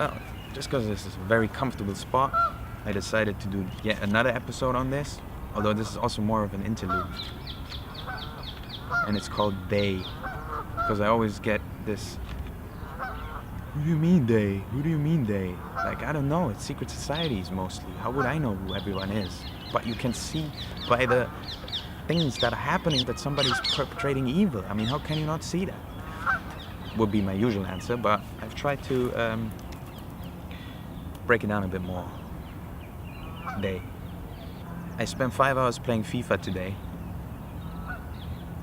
Well, just because this is a very comfortable spot, I decided to do yet another episode on this, although this is also more of an interlude. And it's called They, because I always get this, who do you mean they? Who do you mean they? Like, I don't know, it's secret societies mostly. How would I know who everyone is? But you can see by the things that are happening that somebody's perpetrating evil. I mean, how can you not see that? Would be my usual answer, but I've tried to break it down a bit more. I spent 5 hours playing FIFA today.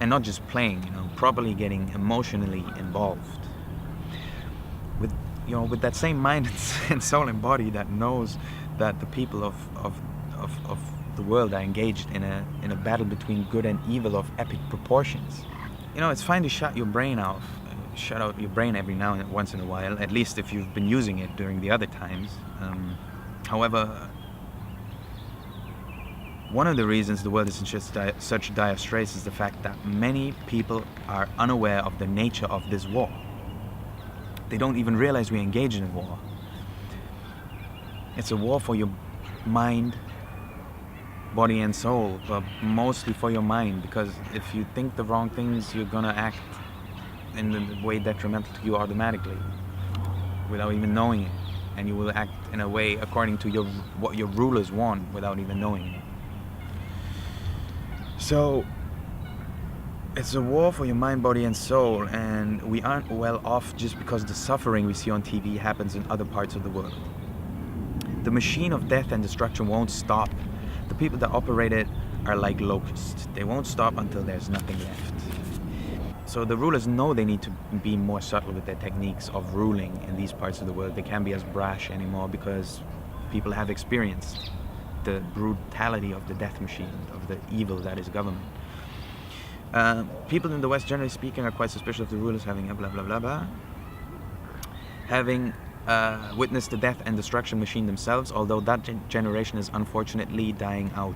And not just playing, properly getting emotionally involved. With that same mind and soul and body that knows that the people of the world are engaged in a battle between good and evil of epic proportions. It's fine to shut your brain out. Shut out your brain every now and once in a while, at least if you've been using it during the other times. However, one of the reasons the world is in such dire straits is the fact that many people are unaware of the nature of this war. They don't even realize we're engaged in a war. It's a war for your mind, body and soul, but mostly for your mind, because if you think the wrong things, you're gonna act in the way detrimental to you automatically, without even knowing it. And you will act in a way according to what your rulers want without even knowing it. So, it's a war for your mind, body and soul, and we aren't well off just because the suffering we see on TV happens in other parts of the world. The machine of death and destruction won't stop. The people that operate it are like locusts. They won't stop until there's nothing left. So the rulers know they need to be more subtle with their techniques of ruling in these parts of the world. They can't be as brash anymore because people have experienced the brutality of the death machine, of the evil that is government. People in the West, generally speaking, are quite suspicious of the rulers having a blah blah blah blah. Having witnessed the death and destruction machine themselves, although that generation is unfortunately dying out.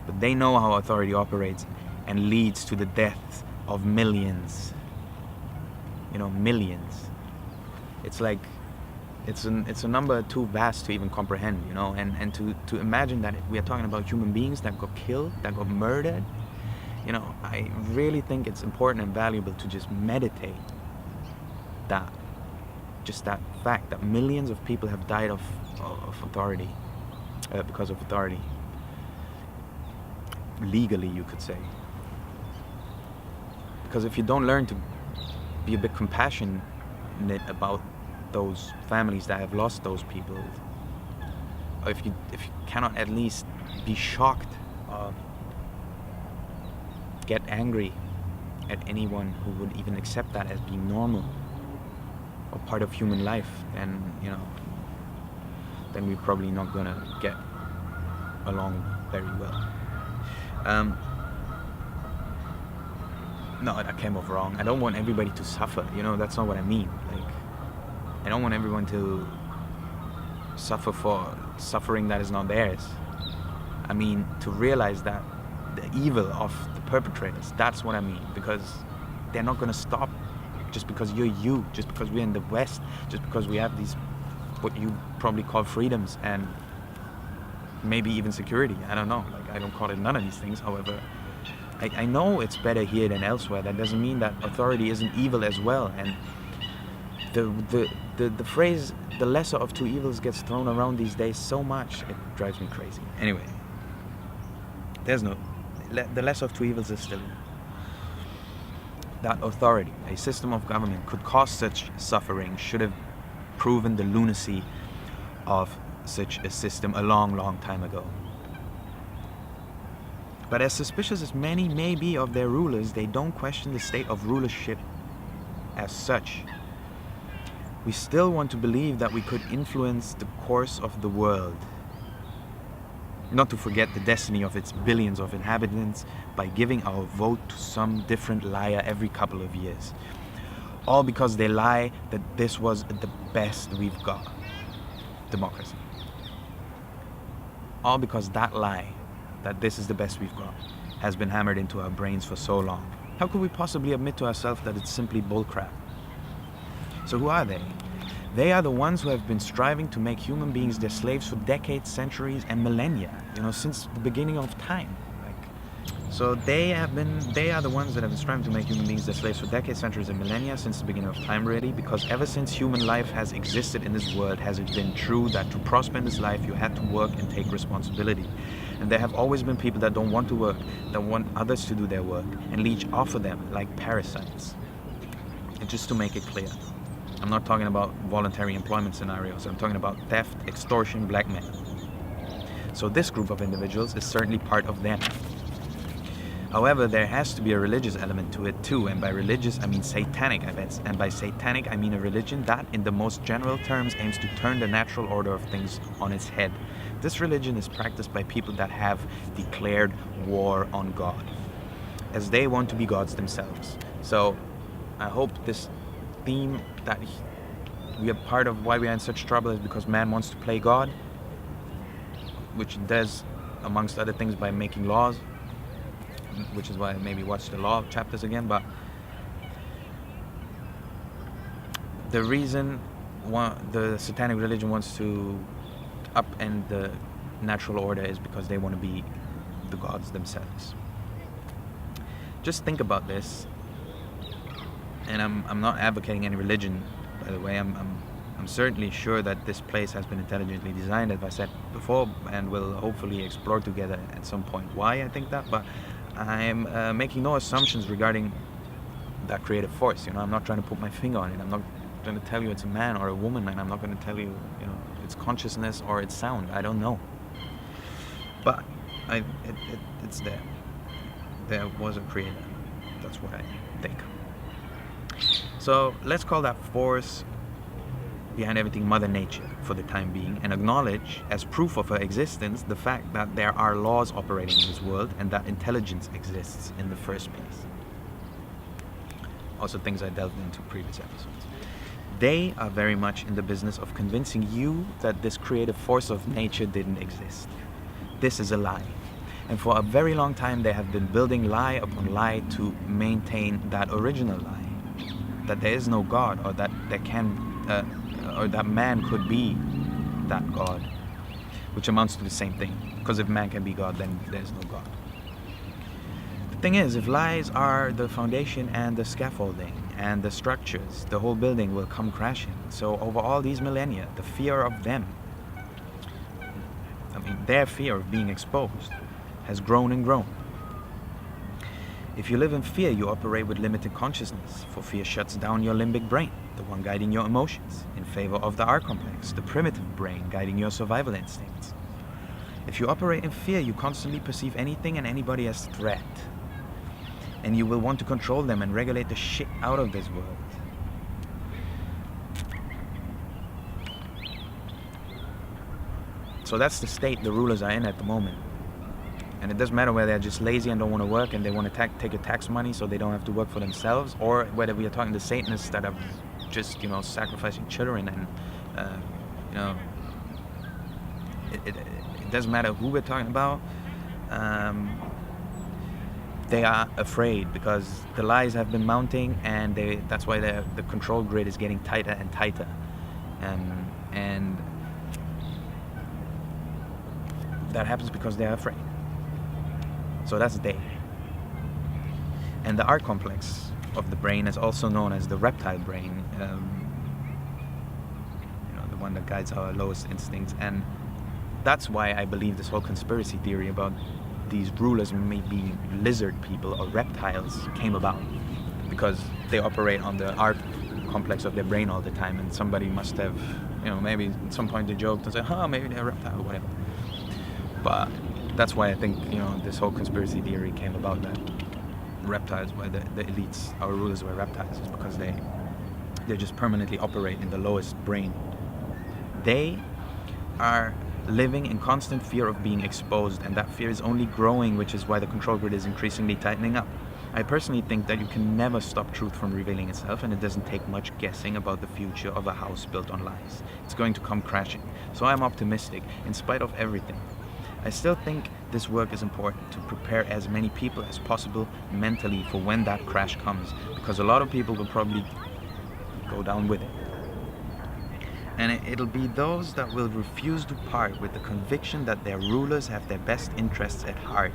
But they know how authority operates and leads to the death of millions. Millions. It's like, it's a number too vast to even comprehend, and to imagine that we are talking about human beings that got killed, that got murdered. I really think it's important and valuable to just meditate that fact that millions of people have died of authority, because of authority. Legally, you could say. Because if you don't learn to be a bit compassionate about those families that have lost those people, or if you cannot at least be shocked or get angry at anyone who would even accept that as being normal or part of human life, then we're probably not gonna get along very well. No, that came off wrong. I don't want everybody to suffer, that's not what I mean. Like, I don't want everyone to suffer for suffering that is not theirs. I mean, to realize that the evil of the perpetrators, that's what I mean, because they're not gonna stop just because you're just because we're in the West, just because we have these, what you probably call freedoms and maybe even security. I don't know, I don't call it none of these things. However, I know it's better here than elsewhere. That doesn't mean that authority isn't evil as well. And the phrase, the lesser of two evils, gets thrown around these days so much, it drives me crazy. Anyway, the lesser of two evils is still that authority, a system of government, could cause such suffering, should have proven the lunacy of such a system a long time ago. But as suspicious as many may be of their rulers, they don't question the state of rulership as such. We still want to believe that we could influence the course of the world, not to forget the destiny of its billions of inhabitants, by giving our vote to some different liar every couple of years. All because they lie that this was the best we've got. Democracy. All because that lie, that this is the best we've got, has been hammered into our brains for so long. How could we possibly admit to ourselves that it's simply bullcrap? So who are they? They are the ones who have been striving to make human beings their slaves for decades, centuries, and millennia, since the beginning of time. So they are the ones that have been striving to make human beings their slaves for decades, centuries, and millennia, since the beginning of time, really, because ever since human life has existed in this world, has it been true that to prosper in this life, you had to work and take responsibility. And there have always been people that don't want to work, that want others to do their work, and leech off of them like parasites. And just to make it clear, I'm not talking about voluntary employment scenarios, I'm talking about theft, extortion, blackmail. So this group of individuals is certainly part of them. However, there has to be a religious element to it too, and by religious I mean satanic, and by satanic I mean a religion that, in the most general terms, aims to turn the natural order of things on its head. This religion is practiced by people that have declared war on God, as they want to be gods themselves. So I hope this theme that we are part of why we are in such trouble is because man wants to play God, which it does amongst other things by making laws, which is why I maybe watch the law chapters again. But the reason the satanic religion wants to upend the natural order is because they want to be the gods themselves. Just think about this, and I'm not advocating any religion, by the way. I'm certainly sure that this place has been intelligently designed, as I said before, and we'll hopefully explore together at some point why I think that. But I'm making no assumptions regarding that creative force. I'm not trying to put my finger on it. I'm not going to tell you it's a man or a woman, and I'm not going to tell you, it's consciousness or it's sound. I don't know. But it's there. There was a creator. That's what I think. So let's call that force behind everything Mother Nature for the time being, and acknowledge as proof of her existence the fact that there are laws operating in this world and that intelligence exists in the first place. Also things I delved into previous episodes. They are very much in the business of convincing you that this creative force of nature didn't exist. This is a lie. And for a very long time they have been building lie upon lie to maintain that original lie, that there is no God, or that or that man could be that God, which amounts to the same thing. Because if man can be God, then there's no God. The thing is, if lies are the foundation and the scaffolding and the structures, the whole building will come crashing. So over all these millennia, the fear of them, their fear of being exposed, has grown and grown. If you live in fear, you operate with limited consciousness, for fear shuts down your limbic brain, the one guiding your emotions, in favor of the R complex, the primitive brain guiding your survival instincts. If you operate in fear, you constantly perceive anything and anybody as threat, and you will want to control them and regulate the shit out of this world. So that's the state the rulers are in at the moment. And it doesn't matter whether they're just lazy and don't want to work and they want to take your tax money so they don't have to work for themselves, or whether we are talking to Satanists that are just, sacrificing children and, it doesn't matter who we're talking about. They are afraid because the lies have been mounting, and that's why the control grid is getting tighter and tighter. And that happens because they're afraid. So that's they. And the R complex of the brain is also known as the reptile brain, the one that guides our lowest instincts. And that's why I believe this whole conspiracy theory about these rulers may be lizard people or reptiles came about, because they operate on the R complex of their brain all the time, and somebody must have, maybe at some point they joked and said, maybe they're a reptile or whatever. But that's why I think, this whole conspiracy theory came about, that reptiles, why the elites, our rulers were reptiles, is because they just permanently operate in the lowest brain. They are living in constant fear of being exposed, and that fear is only growing, which is why the control grid is increasingly tightening up. I personally think that you can never stop truth from revealing itself, and it doesn't take much guessing about the future of a house built on lies. It's going to come crashing. So I'm optimistic, in spite of everything. I still think this work is important to prepare as many people as possible mentally for when that crash comes, because a lot of people will probably go down with it. And it'll be those that will refuse to part with the conviction that their rulers have their best interests at heart.